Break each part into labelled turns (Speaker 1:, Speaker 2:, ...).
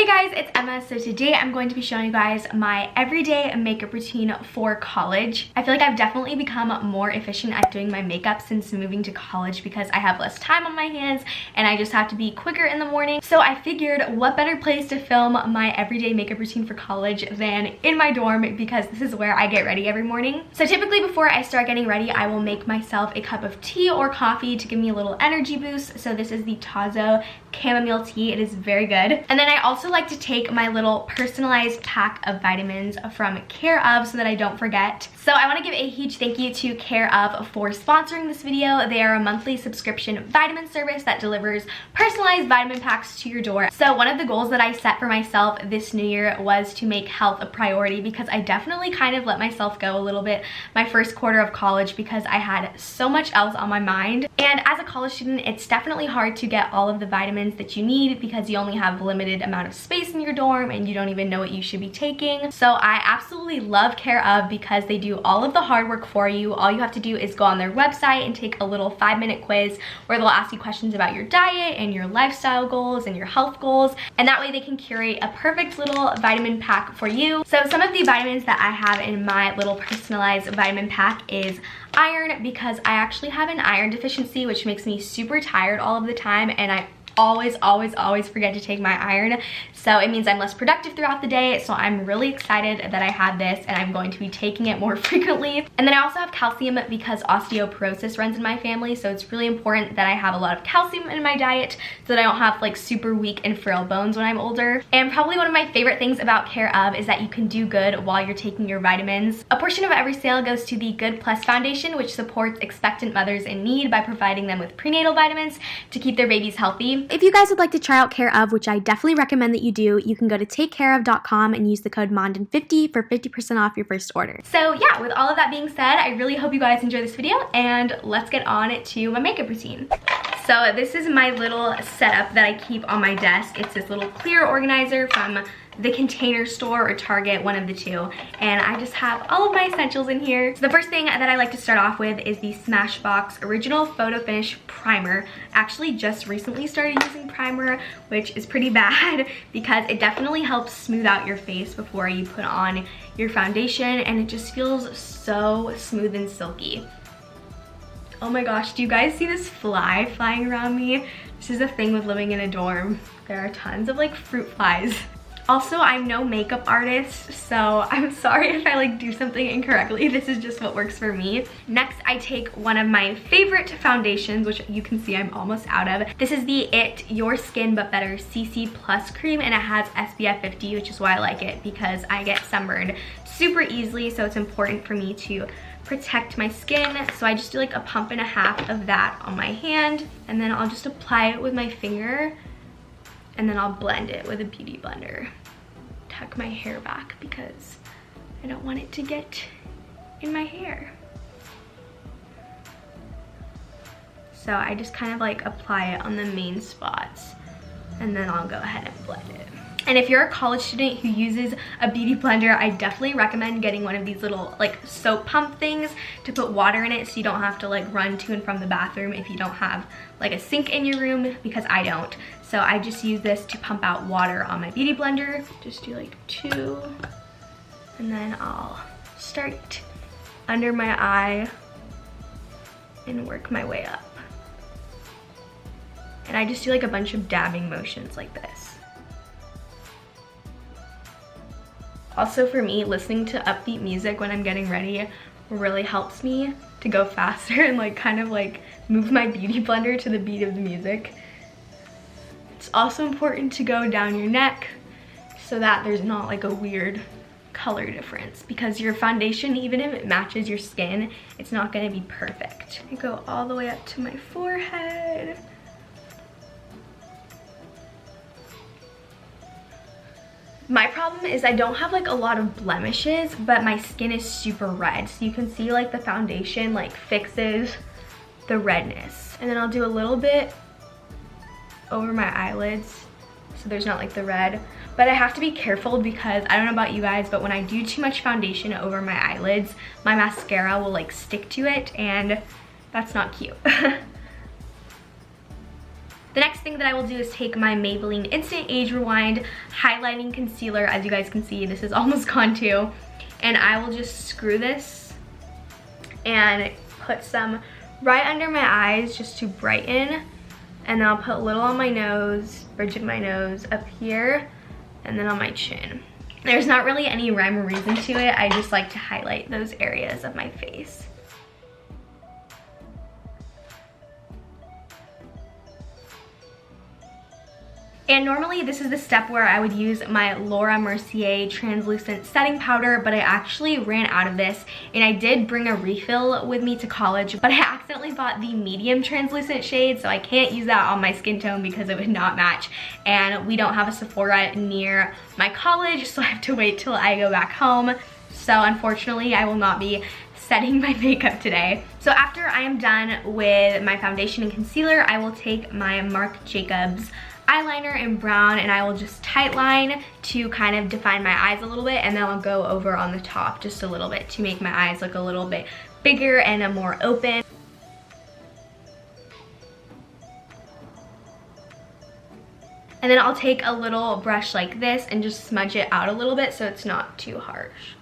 Speaker 1: guys, it's Emma. So today I'm going to be showing you guys my everyday makeup routine for college. I feel like I've definitely become more efficient at doing my makeup since moving to college because I have less time on my hands and I just have to be quicker in the morning. So I figured what better place to film my everyday makeup routine for college than in my dorm, because this is where I get ready every morning. So typically before I start getting ready, I will make myself a cup of tea or coffee to give me a little energy boost. So this is the Tazo chamomile tea. It is very good. And then I also like to take my little personalized pack of vitamins from Care of so that I don't forget. So I want to give a huge thank you to Care of for sponsoring this video. They are a monthly subscription vitamin service that delivers personalized vitamin packs to your door. So one of the goals that I set for myself this new year was to make health a priority, because I definitely kind of let myself go a little bit my first quarter of college because I had so much else on my mind. And as a college student, it's definitely hard to get all of the vitamins that you need because you only have a limited amount of space in your dorm and you don't even know what you should be taking. So I absolutely love Care of because they do all of the hard work for you. All you have to do is go on their website and take a little 5-minute quiz where they'll ask you questions about your diet and your lifestyle goals and your health goals, and that way they can curate a perfect little vitamin pack for you. So some of the vitamins that I have in my little personalized vitamin pack is iron, because I actually have an iron deficiency, which makes me super tired all of the time, and I always forget to take my iron, so it means I'm less productive throughout the day. So I'm really excited that I have this and I'm going to be taking it more frequently. And then I also have calcium because osteoporosis runs in my family, so it's really important that I have a lot of calcium in my diet so that I don't have like super weak and frail bones when I'm older. And probably one of my favorite things about Care of is that you can do good while you're taking your vitamins. A portion of every sale goes to the Good Plus Foundation, which supports expectant mothers in need by providing them with prenatal vitamins to keep their babies healthy. If you guys would like to try out Care of, which I definitely recommend that you do, you can go to takecareof.com and use the code MONDEN50 for 50% off your first order. So yeah, with all of that being said, I really hope you guys enjoy this video, and let's get on to my makeup routine. So this is my little setup that I keep on my desk. It's this little clear organizer from the Container Store or Target, one of the two, and I just have all of my essentials in here. So the first thing that I like to start off with is the Smashbox Original Photo Finish Primer. Actually just recently started using primer, which is pretty bad because it definitely helps smooth out your face before you put on your foundation, and it just feels so smooth and silky. Oh my gosh, do you guys see this fly flying around me? This is the thing with living in a dorm. There are tons of like fruit flies. Also, I'm no makeup artist, so I'm sorry if I like do something incorrectly. This is just what works for me. Next, I take one of my favorite foundations, which you can see I'm almost out of. This is the IT Your Skin But Better CC Plus cream, and it has SPF 50, which is why I like it, because I get sunburned super easily, so it's important for me to protect my skin. So I just do like a pump and a half of that on my hand, and then I'll just apply it with my finger, and then I'll blend it with a beauty blender. Tuck my hair back because I don't want it to get in my hair. So I just kind of like apply it on the main spots, and then I'll go ahead and blend it. And if you're a college student who uses a beauty blender, I definitely recommend getting one of these little like soap pump things to put water in it, so you don't have to like run to and from the bathroom if you don't have like a sink in your room, because I don't. So I just use this to pump out water on my beauty blender. Just do like 2, and then I'll start under my eye and work my way up. And I just do like a bunch of dabbing motions like this. Also for me, listening to upbeat music when I'm getting ready really helps me to go faster and like kind of like move my beauty blender to the beat of the music. It's also important to go down your neck so that there's not like a weird color difference, because your foundation, even if it matches your skin, it's not going to be perfect. I go all the way up to my forehead. My problem is I don't have like a lot of blemishes, but my skin is super red. So you can see like the foundation like fixes the redness. And then I'll do a little bit over my eyelids so there's not like the red. But I have to be careful because I don't know about you guys, but when I do too much foundation over my eyelids, my mascara will like stick to it, and that's not cute. The next thing that I will do is take my Maybelline Instant Age Rewind Highlighting Concealer. As you guys can see, this is almost gone too. And I will just screw this and put some right under my eyes just to brighten. And then I'll put a little on my nose, bridge of my nose, up here, and then on my chin. There's not really any rhyme or reason to it. I just like to highlight those areas of my face. And normally this is the step where I would use my Laura Mercier translucent setting powder, but I actually ran out of this, and I did bring a refill with me to college, but I accidentally bought the medium translucent shade, so I can't use that on my skin tone because it would not match. And we don't have a Sephora near my college, so I have to wait till I go back home. So unfortunately, I will not be setting my makeup today. So after I am done with my foundation and concealer, I will take my Marc Jacobs eyeliner in brown, and I will just tight line to kind of define my eyes a little bit, and then I'll go over on the top just a little bit to make my eyes look a little bit bigger and more open. And then I'll take a little brush like this and just smudge it out a little bit so it's not too harsh.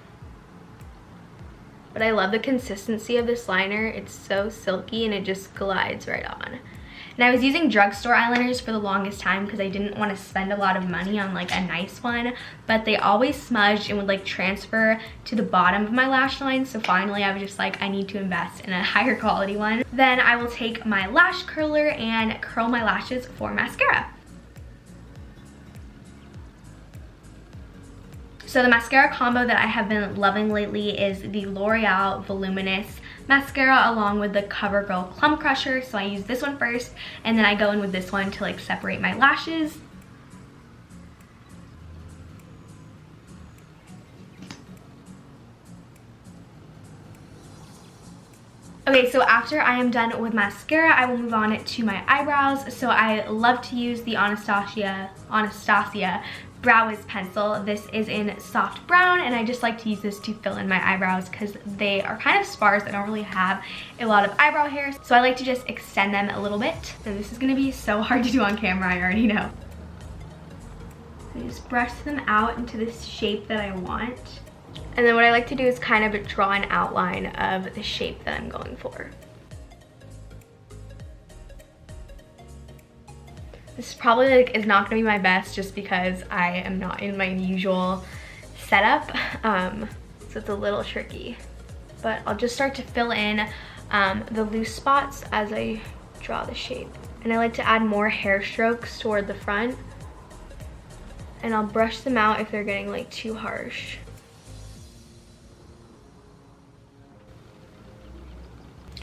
Speaker 1: But I love the consistency of this liner. It's so silky and it just glides right on. And I was using drugstore eyeliners for the longest time because I didn't want to spend a lot of money on like a nice one, but they always smudged and would like transfer to the bottom of my lash line. So finally I was just like, I need to invest in a higher quality one. Then I will take my lash curler and curl my lashes for mascara. So the mascara combo that I have been loving lately is the L'Oreal Voluminous mascara along with the CoverGirl Plum Crusher. So I use this one first, and then I go in with this one to like separate my lashes. Okay, so after I am done with mascara, I will move on to my eyebrows. So I love to use the Anastasia Brow Wiz pencil. This is in soft brown, and I just like to use this to fill in my eyebrows because they are kind of sparse. I don't really have a lot of eyebrow hair, so I like to just extend them a little bit. And this is going to be so hard to do on camera, I already know. I just brush them out into this shape that I want. And then what I like to do is kind of draw an outline of the shape that I'm going for. This probably like is not gonna be my best just because I am not in my usual setup, so it's a little tricky. But I'll just start to fill in the loose spots as I draw the shape. And I like to add more hair strokes toward the front, and I'll brush them out if they're getting like too harsh.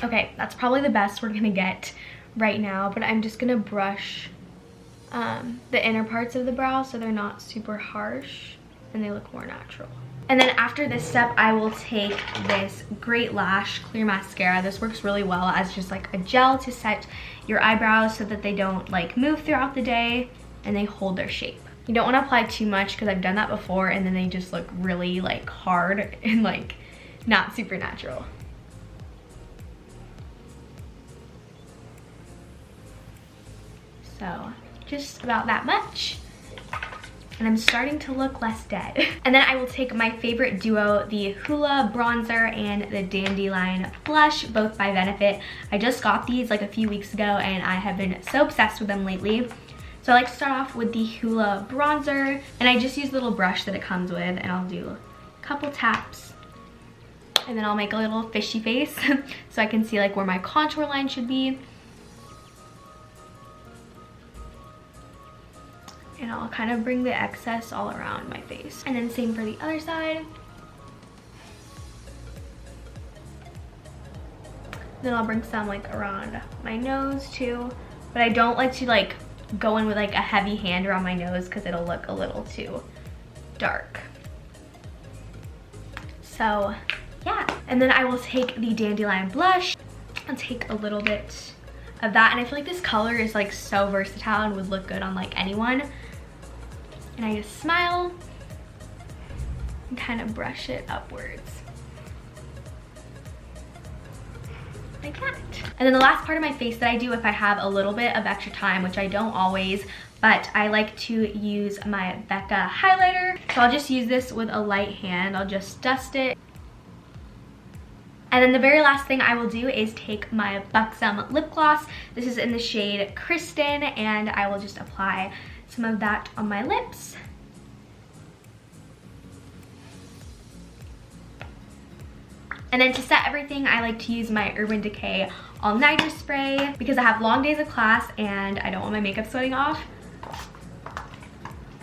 Speaker 1: Okay, that's probably the best we're gonna get right now, but I'm just gonna brush the inner parts of the brow so they're not super harsh and they look more natural. And then after this step, I will take this Great Lash Clear Mascara. This works really well as just like a gel to set your eyebrows so that they don't like move throughout the day and they hold their shape. You don't want to apply too much because I've done that before and then they just look really like hard and like not super natural. So just about that much, and I'm starting to look less dead. And then I will take my favorite duo, the Hoola bronzer and the Dandelion Blush, both by Benefit. I just got these like a few weeks ago and I have been so obsessed with them lately. So I like to start off with the Hoola bronzer, and I just use the little brush that it comes with, and I'll do a couple taps, and then I'll make a little fishy face so I can see like where my contour line should be. And I'll kind of bring the excess all around my face. And then same for the other side. Then I'll bring some like around my nose too. But I don't like to like go in with like a heavy hand around my nose because it'll look a little too dark. So yeah. And then I will take the Dandelion Blush and take a little bit of that. And I feel like this color is like so versatile and would look good on like anyone. And I just smile and kind of brush it upwards. like that. And then the last part of my face that I do if I have a little bit of extra time, which I don't always, but I like to use my Becca highlighter. So I'll just use this with a light hand. I'll just dust it. And then the very last thing I will do is take my Buxom lip gloss. This is in the shade Kristen, and I will just apply some of that on my lips. And then to set everything, I like to use my Urban Decay All Nighter Spray because I have long days of class and I don't want my makeup sweating off.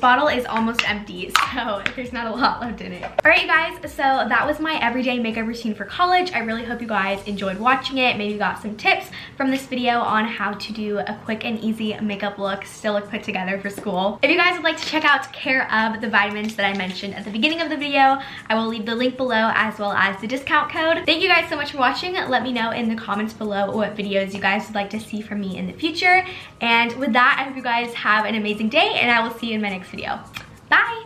Speaker 1: Bottle is almost empty, so there's not a lot left in it. All right, you guys, so that was my everyday makeup routine for college. I really hope you guys enjoyed watching it. Maybe got some tips from this video on how to do a quick and easy makeup look, still look put together for school. If you guys would like to check out Care of the vitamins that I mentioned at the beginning of the video, I will leave the link below as well as the discount code. Thank you guys so much for watching. Let me know in the comments below what videos you guys would like to see from me in the future. And with that, I hope you guys have an amazing day, and I will see you in my next video. Bye!